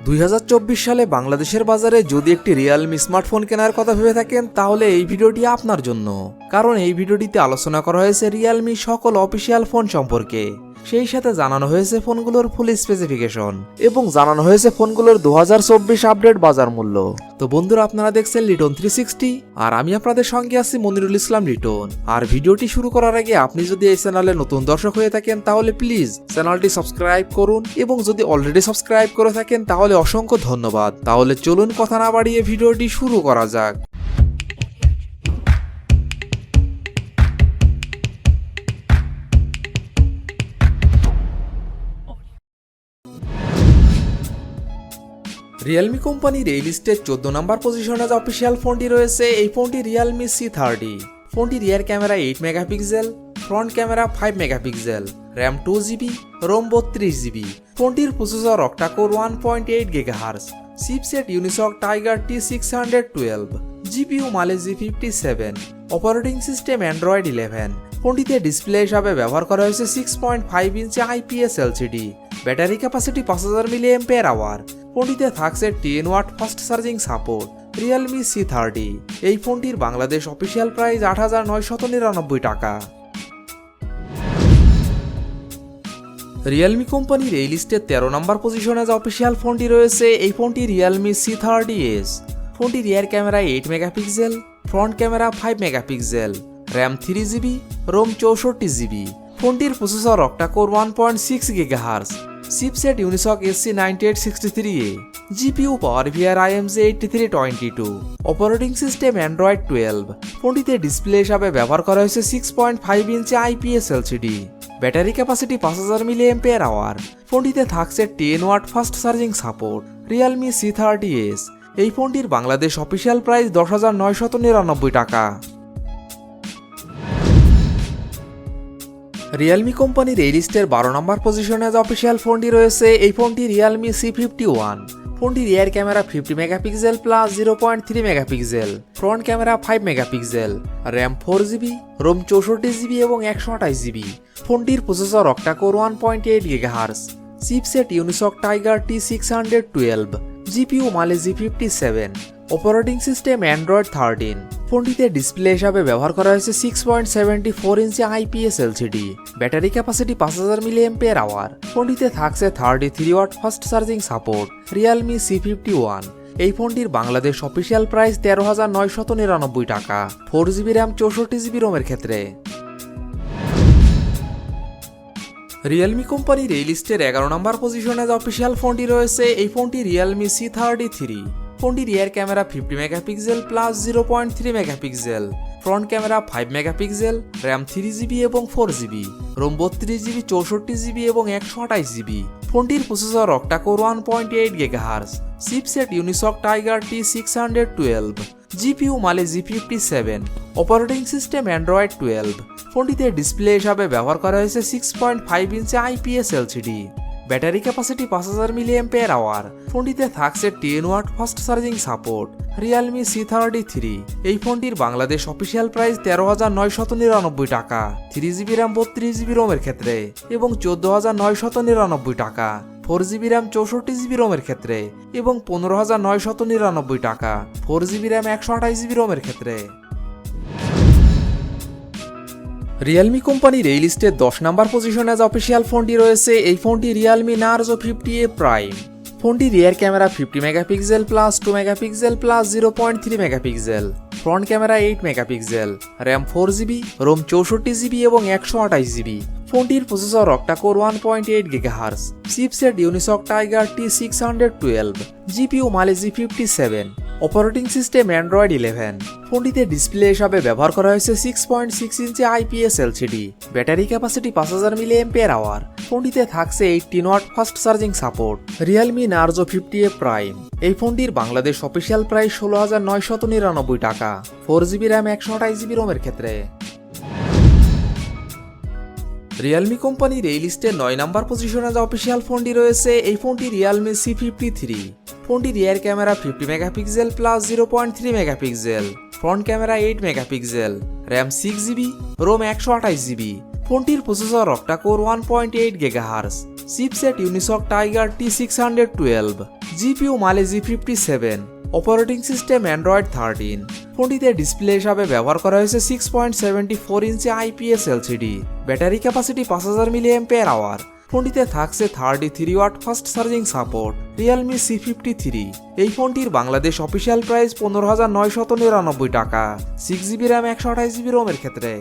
2024 সালে বাংলাদেশের বাজারে যদি একটি রিয়েলমি স্মার্টফোন কেনার কথা ভেবে থাকেন তাহলে এই ভিডিওটি আপনার জন্য। কারণ এই ভিডিওটিতে আলোচনা করা হয়েছে রিয়েলমি সকল অফিসিয়াল ফোন সম্পর্কে, সেই সাথে জানানো হয়েছে ফোনগুলোর ফুল স্পেসিফিকেশন এবং জানানো হয়েছে ফোনগুলোর 2024 আপডেট বাজার মূল্য। তো বন্ধুরা, আপনারা দেখছেন লিটন 360 আর আমি আপনাদের সঙ্গে আছি মনিরুল ইসলাম লিটন। আর ভিডিওটি শুরু করার আগে আপনি যদি এই চ্যানেলে নতুন দর্শক হয়ে থাকেন তাহলে প্লিজ চ্যানেলটি সাবস্ক্রাইব করুন এবং যদি অলরেডি সাবস্ক্রাইব করে থাকেন তাহলে অসংখ্য ধন্যবাদ। তাহলে চলুন কথা না বাড়িয়ে ভিডিওটি শুরু করা যাক। রিয়েলমি কোম্পানির এই লিস্টের 14 নম্বর পজিশনে যে অফিসিয়াল ফোনটি রয়েছে এই ফোনটি রিয়েলমি C30। ফোনটি rear camera 8 megapixel, front camera 5 megapixel, RAM 2GB, ROM 32GB। ফোনটির processor octa core 1.8 GHz, chipset Unisoc Tiger T612, GPU Mali G57, operating system Android 11। ফোনটিতে ডিসপ্লে হিসাবে ব্যবহার করা হয়েছে 6.5 inch IPS LCD, battery capacity 5000 mAh। ফোনটিতে থাকছে 10 watt fast charging support. Realme C30 এই ফোনটির বাংলাদেশ অফিসিয়াল প্রাইস 8,999 টাকা। রিয়েলমি কোম্পানির এই লিস্টের 13 নম্বর পজিশনে যে অফিসিয়াল ফোনটি রয়েছে এই ফোনটি রিয়েলমি C30s। ফোনটি rear camera 8 megapixel, front camera 5 megapixel, RAM 3GB, ROM 64GB। ফোনটির processor octa core 1.6 GHz, chipset Unisoc SC9863A, GPU power VR IMC 8322, operating system Android 12। ফোনটিতে ডিসপ্লে হিসাবে ব্যবহার করা হয়েছে 6.5 inch IPS LCD, battery capacity 5000 mAh। ফোনটিতে থাকছে 10 watt fast charging support. Realme C30s এই ফোনটির বাংলাদেশ অফিসিয়াল প্রাইস 10,999 টাকা। রিয়েলমি কোম্পানির এই লিস্টের 12 নম্বর পজিশনে যে অফিসিয়াল ফোনটি রয়েছে এই ফোনটি রিয়েলমি C51। ফোনটি rear camera 50 megapixel plus 0.3 megapixel, front camera 5 megapixel, RAM 4GB, ROM 64GB এবং 128GB। ফোনটির processor octa core 1.8 GHz, chipset Unisoc Tiger T612, GPU Mali G57, operating system Android 13। ফোনটিতে ডিসপ্লে হিসাবে ব্যবহার করা হয়েছে 6.74 inch IPS LCD, battery capacity 5000 mAh। ফোনটিতে থাকছে 33 watt fast charging support. Realme C51 এই ফোনটির বাংলাদেশ অফিসিয়াল প্রাইস 13,999 টাকা 4GB র্যাম 64GB রোমের ক্ষেত্রে। রিয়েলমি কোম্পানির এই লিস্টের 11 নম্বর পজিশনে যে অফিসিয়াল ফোনটি রয়েছে এই ফোনটি রিয়েলমি C33। ফোনটি rear camera 50 megapixel plus 0.3 megapixel, front camera 5 megapixel, RAM 3GB এবং 4GB, রোম 32GB, 64GB এবং 128GB। ফোনটির processor octa core 1.8 GHz, chipset Unisoc Tiger T612, GPU Mali G57, operating system Android 12। ফোনটিতে display হিসাবে ব্যবহার করা হয়েছে 6.5 inch IPS LCD, battery capacity 5000 mAh। ফোনটিতে থাকছে 10 watt fast charging support. Realme C33 এই ফোনটির বাংলাদেশ অফিসিয়াল প্রাইস 13,999 টাকা 3GB র্যাম 32GB রোমের ক্ষেত্রে এবং 14,999 টাকা 4GB র্যাম 64GB রোমের ক্ষেত্রে এবং 15,999 টাকা 4GB র্যাম 128GB রোমের ক্ষেত্রে। রিয়েলমি কোম্পানির এই লিস্টের 10 নম্বর পজিশনে যে অফিসিয়াল ফোনটি রয়েছে এই ফোনটি রিয়েলমি নার্জো 50A প্রাইম। ফোনটি rear camera 50 megapixel plus 2 megapixel plus 0.3 megapixel, front camera 8 megapixel, RAM 4GB, ROM 64GB এবং 128GB। ফোনটির processor octa core 1.8 GHz, chipset Unisoc Tiger T612, GPU Mali G57, operating system Android 11। ফোনটিতে display হিসাবে ব্যবহার করা হয়েছে 6.6 inch IPS LCD, battery capacity 5000 mAh। ফোনটিতে থাকছে 18 watt fast charging support. Realme Narzo 50A prime এই ফোনটির বাংলাদেশ অফিসিয়াল প্রাইস 16,999 টাকা 4GB র্যাম 128GB রোমের ক্ষেত্রে। রিয়েলমি কোম্পানির এই লিস্টে 9 নম্বর পজিশনে যে অফিসিয়াল ফোনটি রয়েছে এই ফোনটি রিয়েলমি C53। ফোনটি rear camera 50 megapixel plus 0.3 megapixel, front camera 8 megapixel, RAM 6GB, ROM 128GB। ফোনটির processor octa core 1.8 GHz, chipset Unisoc Tiger T612, GPU Mali G57, operating system Android 13। ফোনটিতে ডিসপ্লে হিসাবে ব্যবহার করা হয়েছে 6.74 inch IPS LCD, battery capacity 5000 mAh। ফোনটিতে থাকছে 33 watt fast charging support. Realme C53, এই ফোনটির বাংলাদেশ অফিসিয়াল প্রাইস 15,999 টাকা, 6GB RAM 128GB রোমের ক্ষেত্রে।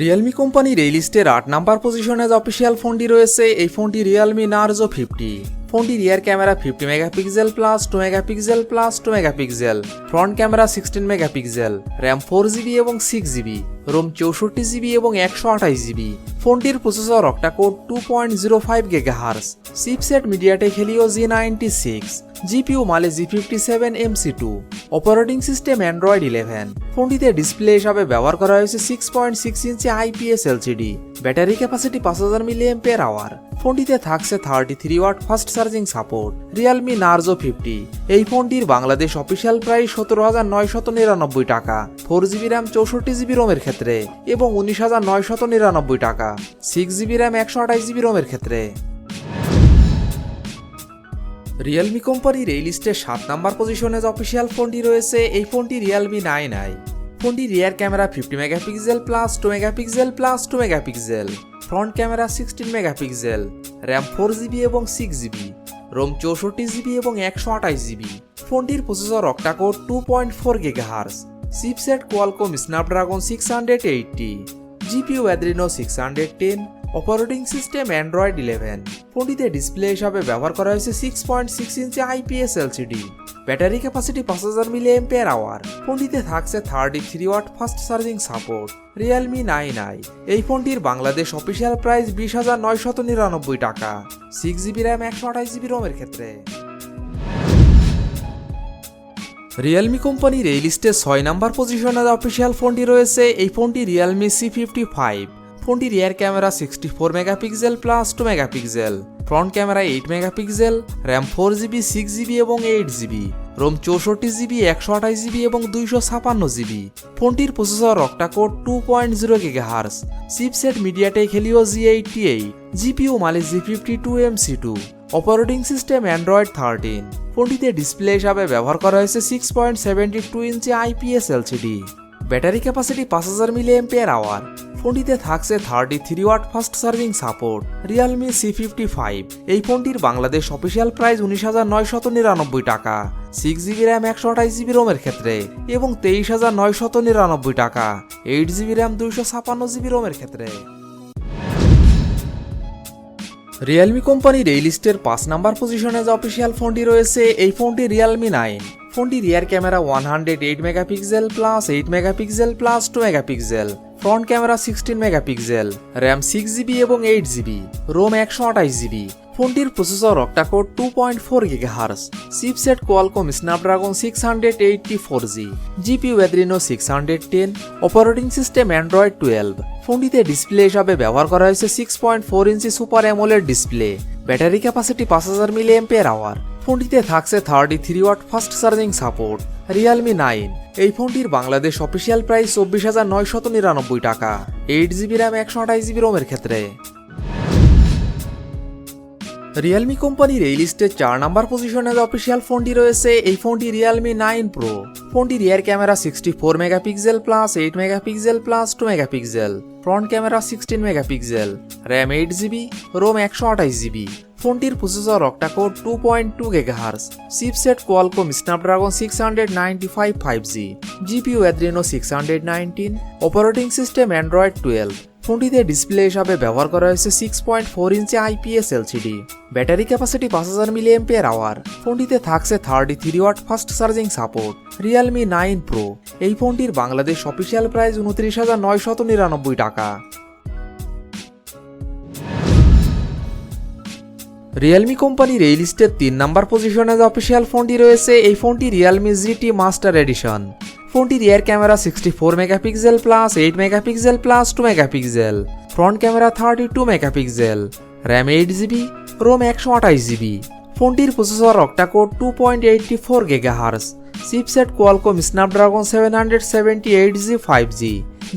রিয়েলমি কোম্পানির এই লিস্টের 8 নাম্বার পজিশনে যে অফিসিয়াল ফোনটি রয়েছে এই ফোনটি Realme Narzo 50। ফোনটির rear camera 50 megapixel plus 2 megapixel plus 2 megapixel, front camera 16 megapixel, RAM 4GB এবং 6GB, রোম 64GB এবং 128GB। ফোনটির processor octa-core 2.05 GHz, chipset MediaTek Helio G96, GPU Mali G57 MC2, operating system Android 11। ফোনটিতে display হিসাবে ব্যবহার করা হয়েছে 6.6 inch IPS LCD, battery capacity 5000 mAh। ফোনটিতে থাকছে 33 watt fast charging support. Realme Narzo 50, এই ফোনটির বাংলাদেশ অফিসিয়াল প্রাইস 17,999 টাকা, 4GB RAM 64GB রোমের ক্ষেত্রে এবং 19,999 টাকা, 6GB RAM 128GB রোমের ক্ষেত্রে। রিয়েলমি কোম্পানির এই লিস্টের 7 নাম্বার পজিশনে যে অফিসিয়াল ফোনটি রয়েছে এই ফোনটি Realme 9i। ফোনটির rear camera 50 megapixel plus 2 megapixel plus 2 megapixel, front camera 16 megapixel, RAM 4GB এবং 6GB, রোম 64GB এবং 128GB। ফোনটির processor octa core 2.4 GHz, chipset Qualcomm Snapdragon 680, GPU Adreno 610, operating system Android 11। ফোনটিতে ডিসপ্লে হিসাবে ব্যবহার করা হয়েছে 6.6 inch IPS LCD, battery capacity 5000 mAh। ফোনটিতে থাকছে 33 watt fast charging support. Realme 9i, এই ফোনটির বাংলাদেশ অফিসিয়াল প্রাইস 20,999 টাকা, 6GB RAM 128GB রোমের ক্ষেত্রে। রিয়েলমি কোম্পানির এই লিস্টে 6 নাম্বার পজিশনে অফিসিয়াল ফোনটি রয়েছে এই ফোনটি Realme C55। ফোনটির rear camera 64 megapixel plus 2 megapixel, front camera 8 megapixel, RAM 4GB 6GB এবং 8GB, রোম 64GB 128GB এবং 256GB। ফোনটির processor octa-core 2.0 GHz, chipset MediaTek Helio G88, GPU মালে G52 MC2, operating system Android 13। ফোনটিতে display হিসাবে ব্যবহার করা হয়েছে 6.72 inch IPS LCD, battery capacity 5000 mAh। ফোনটিতে থাকছে 33 watt fast charging support. Realme C55, এই ফোনটির বাংলাদেশ অফিসিয়াল প্রাইস 19,999 টাকা, 6GB RAM 128GB রোমের ক্ষেত্রে এবং 23,999 টাকা, 8GB RAM 256GB রোমের ক্ষেত্রে। রিয়েলমি কোম্পানির এই লিস্টের 5 নাম্বার পজিশনে যে অফিসিয়াল ফোনটি রয়েছে এই ফোনটি Realme 9। ফোনটি rear camera 108 megapixel plus 8 megapixel plus 2 megapixel, front camera 16 megapixel, RAM 6GB এবং 8GB, রোম 128GB। ফোনটির processor octa core 2.4 GHz, chipset Qualcomm Snapdragon 684G, GPU Adreno 610, operating system Android 12। ফোনটিতে ডিসপ্লে হিসাবে ব্যবহার করা হয়েছে 6.4 inch super AMOLED display, battery capacity 5000 mAh। ফোনটিতে থাকছে 33 watt fast charging support. Realme 9, এই ফোনটির বাংলাদেশ অফিসিয়াল প্রাইস 24,999 টাকা, 8GB RAM 128GB রোমের ক্ষেত্রে। রিয়েলমি কোম্পানির এই লিস্টে 4 নাম্বার পজিশনে যে অফিসিয়াল ফোনটি রয়েছে এই ফোনটি Realme 9 Pro। ফোনটি rear camera 64 megapixel plus 8 megapixel plus 2 megapixel, front camera 16 megapixel, RAM 8GB, ROM 128GB। ফোনটির processor octa core 2.2 GHz, chipset Qualcomm Snapdragon 695 5G, GPU Adreno 619, operating system Android 12। ফোনটিতে ডিসপ্লে হিসাবে ব্যবহার করা হয়েছে 6.4 inch IPS LCD, battery capacity 5000 mAh। ফোনটিতে থাকছে 33 watt fast charging support. Realme 9 Pro, এই ফোনটির বাংলাদেশ অফিসিয়াল প্রাইস 29,999 টাকা। রিয়েলমি কোম্পানির এই লিস্টের 3 নাম্বার পজিশনে যে অফিসিয়াল ফোনটি রয়েছে এই ফোনটি Realme GT মাস্টার এডিশন। ফোনটি rear camera 64 megapixel plus 8 megapixel plus 2 megapixel, front camera 32 megapixel, RAM 8GB, ROM 128GB। ফোনটির processor octa core 2.84 GHz, chipset Qualcomm Snapdragon 778G 5G,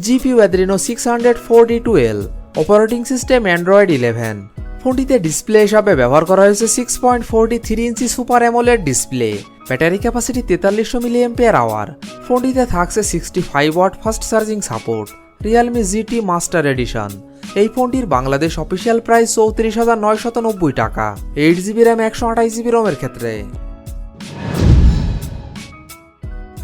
GPU Adreno 642L, operating system Android 11। ফোনটিতে display হিসাবে ব্যবহার করা হয়েছে 6.43 inch super AMOLED display. Battery capacity 4300 mAh। ফোনটিতে থাকছে 65 watt fast charging support. Realme GT master edition. এই ফোনটির বাংলাদেশ অফিসিয়াল প্রাইস 34,990 টাকা, 8GB র্যাম 128GB রোমের ক্ষেত্রে।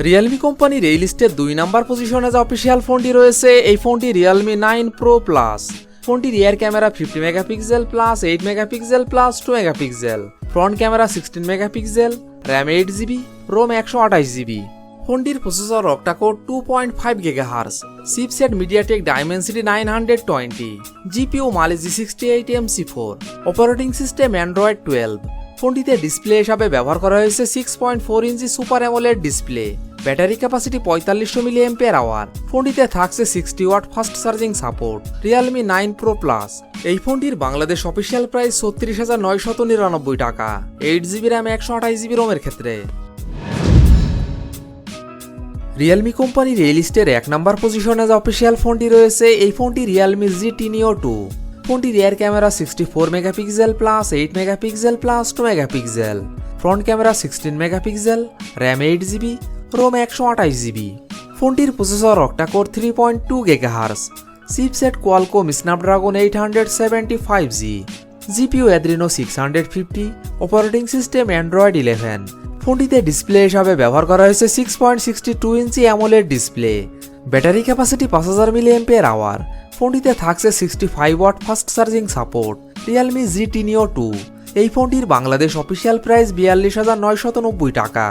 রিয়েলমি কোম্পানির এই লিস্টের 2 নাম্বার পজিশনে যে অফিসিয়াল ফোনটি রয়েছে এই ফোনটি রিয়েলমি 9 Pro Plus। ফোনটি rear camera 50 megapixel plus 8 megapixel plus 2 megapixel, front camera 16 megapixel, RAM 8GB, ROM 128GB। ফোনটির processor octa core 2.5 GHz, chipset MediaTek Dimensity 920, GPU Mali G68 MC4, operating system Android 12। ফোনটিতে display হিসাবে ব্যবহার করা হয়েছে 6.4 inch super AMOLED display. Battery capacity 4500 mAh। ফোনটিতে থাকছে 60 watt fast charging support. Realme 9 Pro Plus। এই ফোনটির বাংলাদেশ অফিসিয়াল প্রাইস 36,999 টাকা, 8GB র্যাম 128GB রোমের ক্ষেত্রে। রিয়েলমি কোম্পানির এই লিস্টের 1 নাম্বার পজিশনে যে অফিসিয়াল ফোনটি রয়েছে এই ফোনটি রিয়েলমি GT Neo 2। ফোনটি rear camera 64 megapixel plus 8 megapixel plus 2 megapixel, front camera 16 megapixel, RAM 8GB, ROM 128GB। ফোনটির processor octa core 3.2 GHz, chipset Qualcomm Snapdragon 875G, GPU Adreno 650, operating system Android 11। ফোনটিতে display হিসাবে ব্যবহার করা হয়েছে 6.62 inch AMOLED display. Battery capacity 5000 mAh। ফোনটিতে থাকছে 65 watt fast charging support. Realme GT Neo 2। এই ফোনটির বাংলাদেশ অফিসিয়াল প্রাইস 42,990 টাকা।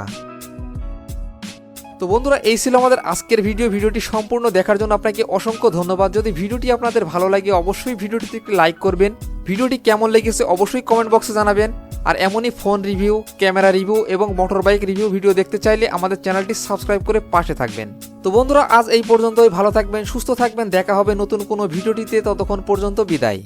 তো বন্ধুরা এই ছিল আমাদের আজকের ভিডিওটি সম্পূর্ণ দেখার জন্য আপনাকে অসংখ্য ধন্যবাদ। যদি ভিডিওটি আপনাদের ভালো লাগে অবশ্যই ভিডিওটিতে একটি লাইক করবেন। ভিডিওটি কেমন লেগেছে অবশ্যই কমেন্ট বক্সে জানাবেন। আর এমনই ফোন রিভিউ, ক্যামেরা রিভিউ এবং মোটর বাইক রিভিউ ভিডিও দেখতে চাইলে আমাদের চ্যানেলটি সাবস্ক্রাইব করে পাশে থাকবেন। তো বন্ধুরা আজ এই পর্যন্তই, ভালো থাকবেন, সুস্থ থাকবেন, দেখা হবে নতুন কোনো ভিডিওটিতে, ততক্ষণ পর্যন্ত বিদায়।